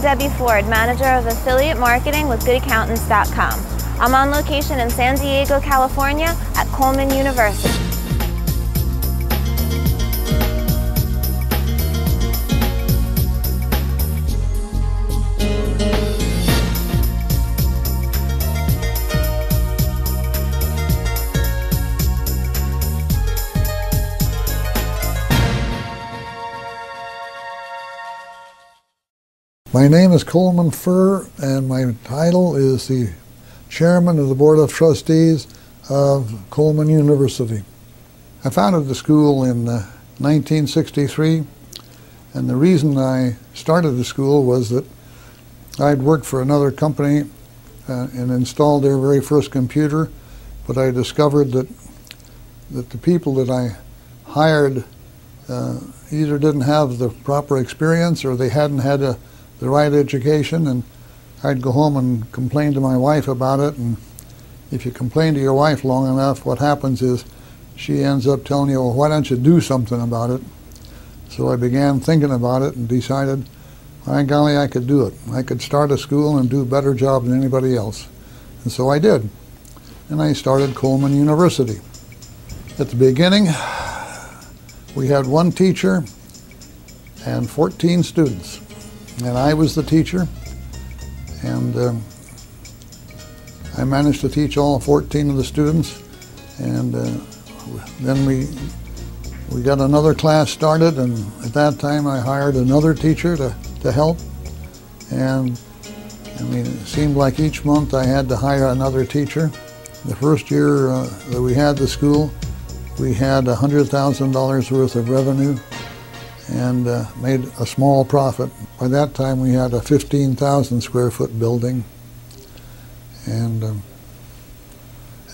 Debbie Ford, Manager of Affiliate Marketing with GoodAccountants.com. I'm on location in San Diego, California at Coleman University. My name is Coleman Furr, and my title is the Chairman of the Board of Trustees of Coleman University. I founded the school in 1963, and the reason I started the school was that I'd worked for another company and installed their very first computer, but I discovered that the people that I hired either didn't have the proper experience or they hadn't had the right education, and I'd go home and complain to my wife about it. And if you complain to your wife long enough, what happens is she ends up telling you, well, why don't you do something about it? So I began thinking about it and decided, by golly, I could do it. I could start a school and do a better job than anybody else. And so I did. And I started Coleman University. At the beginning, we had one teacher and 14 students. And I was the teacher, and I managed to teach all 14 of the students. And then we got another class started, and at that time I hired another teacher to help. And I mean, it seemed like each month I had to hire another teacher. The first year that we had the school, we had $100,000 worth of revenue and made a small profit. By that time we had a 15,000 square foot building, and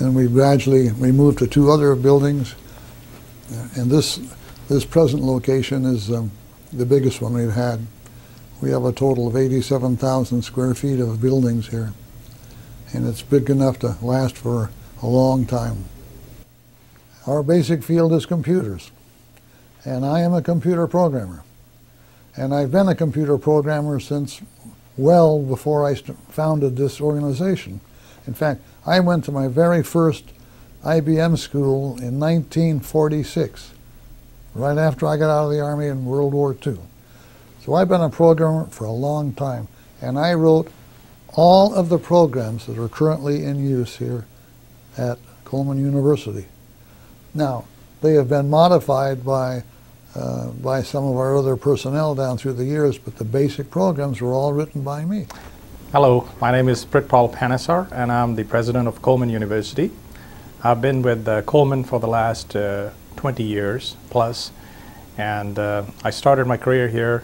we gradually moved to 2 other buildings, and this present location is the biggest one we've had. We have a total of 87,000 square feet of buildings here, and it's big enough to last for a long time. Our basic field is computers. And I am a computer programmer. And I've been a computer programmer since well before I founded this organization. In fact, I went to my very first IBM school in 1946, right after I got out of the Army in World War II. So I've been a programmer for a long time, and I wrote all of the programs that are currently in use here at Coleman University. Now, they have been modified by some of our other personnel down through the years, but the basic programs were all written by me. Hello, my name is Pritpal Panesar, and I'm the president of Coleman University. I've been with Coleman for the last 20 years plus, and I started my career here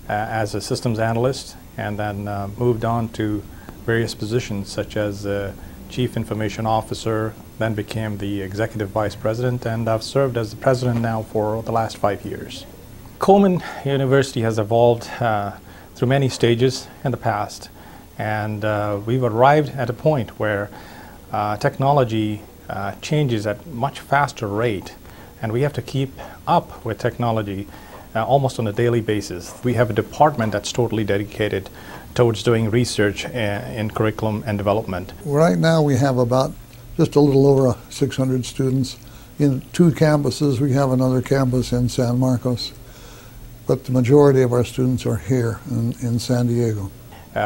as a systems analyst, and then moved on to various positions such as Chief Information Officer, then became the Executive Vice President, and I've served as the President now for the last 5 years. Coleman University has evolved through many stages in the past, and we've arrived at a point where technology changes at much faster rate, and we have to keep up with technology almost on a daily basis. We have a department that's totally dedicated towards doing research in curriculum and development. Right now we have about just a little over 600 students in 2 campuses. We have another campus in San Marcos, but the majority of our students are here in San Diego.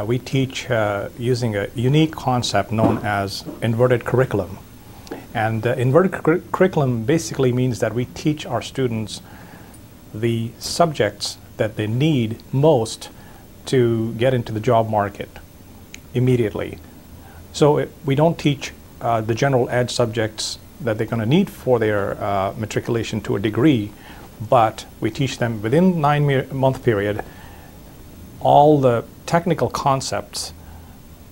We teach using a unique concept known as inverted curriculum. And inverted curriculum basically means that we teach our students the subjects that they need most to get into the job market immediately. So we don't teach the general ed subjects that they're going to need for their matriculation to a degree, but we teach them within 9-month period all the technical concepts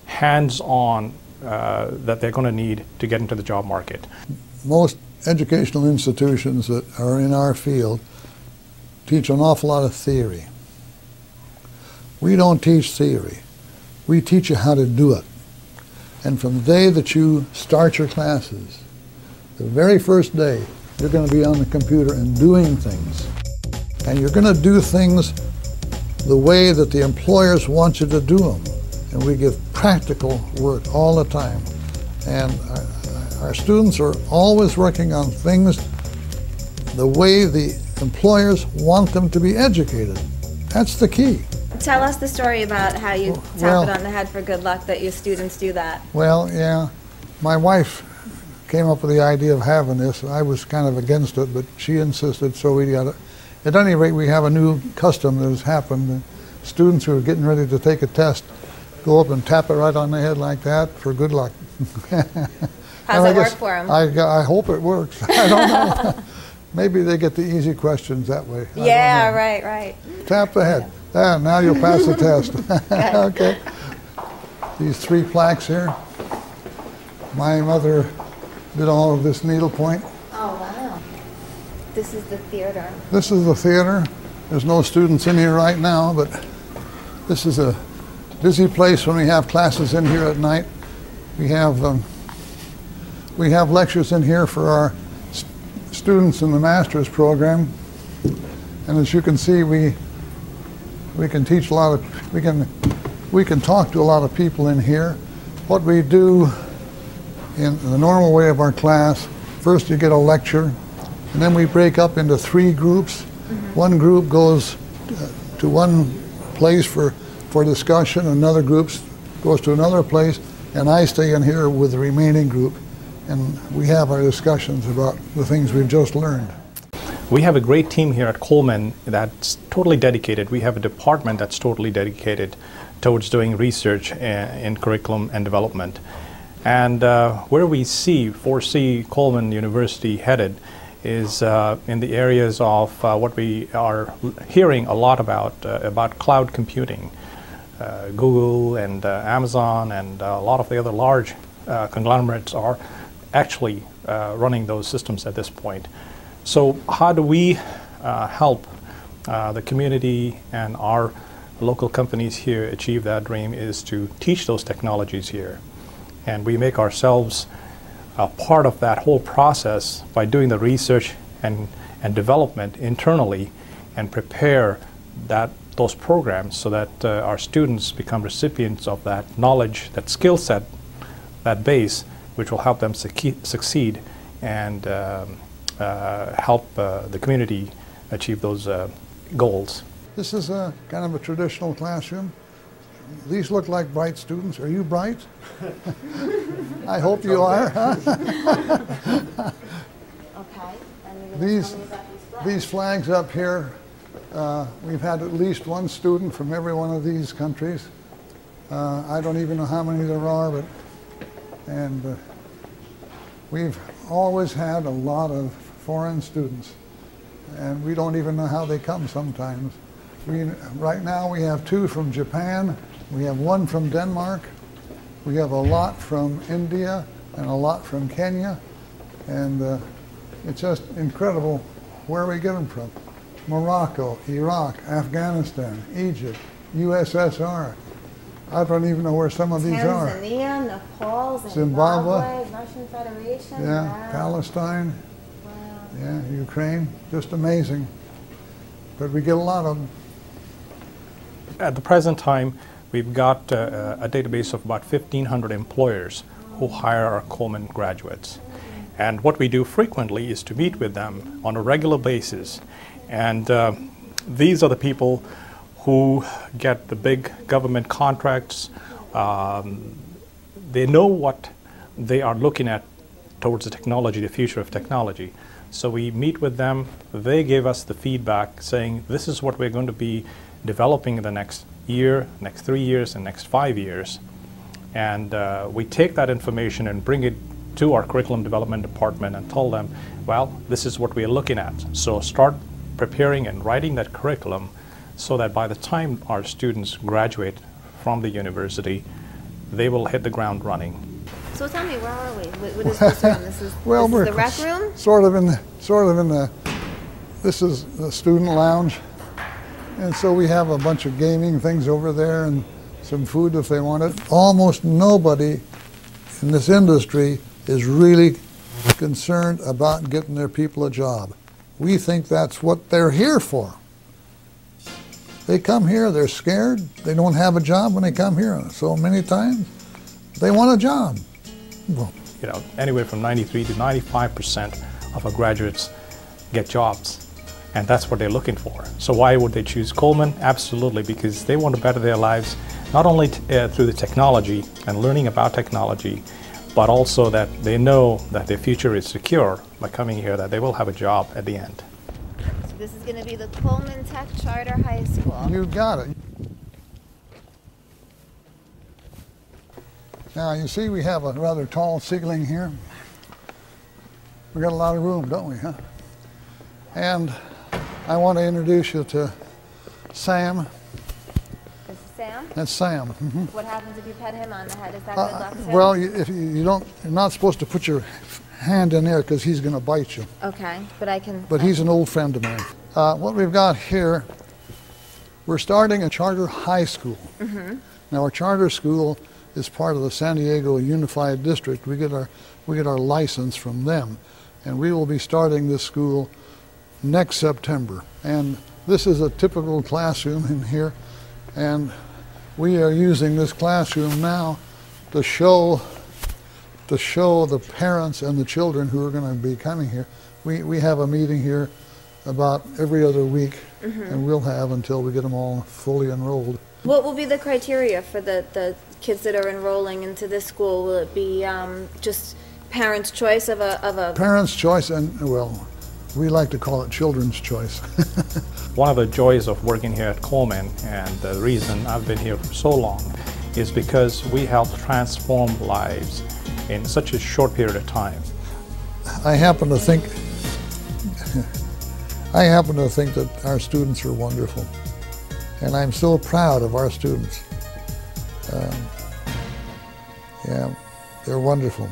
hands-on that they're going to need to get into the job market. Most educational institutions that are in our field teach an awful lot of theory. We don't teach theory. We teach you how to do it. And from the day that you start your classes, the very first day, you're going to be on the computer and doing things. And you're going to do things the way that the employers want you to do them. And we give practical work all the time. And our students are always working on things the way the employers want them to be educated. That's the key. Tell us the story about how you tap it on the head for good luck that your students do that. Well, yeah. My wife came up with the idea of having this. I was kind of against it, but she insisted, so we got it. At any rate, we have a new custom that has happened. Students who are getting ready to take a test go up and tap it right on the head like that for good luck. How's it work for them? I hope it works. I don't know. Maybe they get the easy questions that way. Yeah, right. Tap the head. Yeah, now you'll pass the test. Okay. These 3 plaques here. My mother did all of this needlepoint. Oh, wow. This is the theater. This is the theater. There's no students in here right now, but this is a busy place when we have classes in here at night. We have lectures in here for our students in the master's program, and as you can see, we can teach a lot of we can talk to a lot of people in here. What we do in the normal way of our class, first you get a lecture, and then we break up into 3 groups. One group goes to one place for discussion, another group goes to another place, and I stay in here with the remaining group, and we have our discussions about the things we've just learned. We have a great team here at Coleman that's totally dedicated. We have a department that's totally dedicated towards doing research in curriculum and development. And where we foresee Coleman University headed is in the areas of what we are hearing a lot about cloud computing. Google and Amazon and a lot of the other large conglomerates are actually running those systems at this point. So how do we help the community and our local companies here achieve that dream is to teach those technologies here. And we make ourselves a part of that whole process by doing the research and development internally and prepare those programs so that our students become recipients of that knowledge, that skill set, that base, which will help them succeed and help the community achieve those goals. This is a kind of a traditional classroom. These look like bright students. Are you bright? I hope you are. Okay. These flags up here, we've had at least 1 student from every one of these countries. I don't even know how many there are, and we've always had a lot of foreign students, and we don't even know how they come sometimes. Right now we have 2 from Japan, we have 1 from Denmark, we have a lot from India and a lot from Kenya, and it's just incredible where we get them from. Morocco, Iraq, Afghanistan, Egypt, USSR. I don't even know where some of these are. Tanzania, Nepal, Zimbabwe, Russian Federation. yeah, wow. Palestine, Wow. yeah, Ukraine, just amazing. But we get a lot of them. At the present time, we've got a database of about 1,500 employers who hire our Coleman graduates. And what we do frequently is to meet with them on a regular basis. And these are the people who get the big government contracts. They know what they are looking at towards the technology, the future of technology. So we meet with them, they give us the feedback saying this is what we're going to be developing in the next year, next 3 years, and next 5 years. And we take that information and bring it to our curriculum development department and tell them, well, this is what we are looking at. So start preparing and writing that curriculum so that by the time our students graduate from the university, they will hit the ground running. So tell me, where are we? What is this room? This is, Well, this is we're the rec room? Sort of in the, this is the student lounge. And so we have a bunch of gaming things over there and some food if they want it. Almost nobody in this industry is really concerned about getting their people a job. We think that's what they're here for. They come here, they're scared, they don't have a job when they come here. So many times, they want a job. Well, you know, anywhere from 93 to 95% of our graduates get jobs, and that's what they're looking for. So why would they choose Coleman? Absolutely, because they want to better their lives, not only through the technology and learning about technology, but also that they know that their future is secure by coming here, that they will have a job at the end. So this is going to be the Coleman Tech Charter High School. You got it. Now you see we have a rather tall ceiling here. We got a lot of room, don't we, huh? And I want to introduce you to Sam. This is Sam? That's Sam. What happens if you pet him on the head? Is that good luck too? Well, if you don't, you're not supposed to put your hand in there because he's going to bite you. Okay, but I can... But he's an old friend of mine. What we've got here, we're starting a charter high school. Now our charter school is part of the San Diego Unified District. We get our license from them, and we will be starting this school next September. And this is a typical classroom in here, and we are using this classroom now to show the parents and the children who are going to be coming here. We have a meeting here about every other week, and we'll have until we get them all fully enrolled. What will be the criteria for the kids that are enrolling into this school? Will it be just parents' choice of a... Parents' choice, and well, we like to call it children's choice. One of the joys of working here at Coleman, and the reason I've been here for so long, is because we help transform lives in such a short period of time. I happen to think that our students are wonderful, and I'm so proud of our students. Yeah, they're wonderful.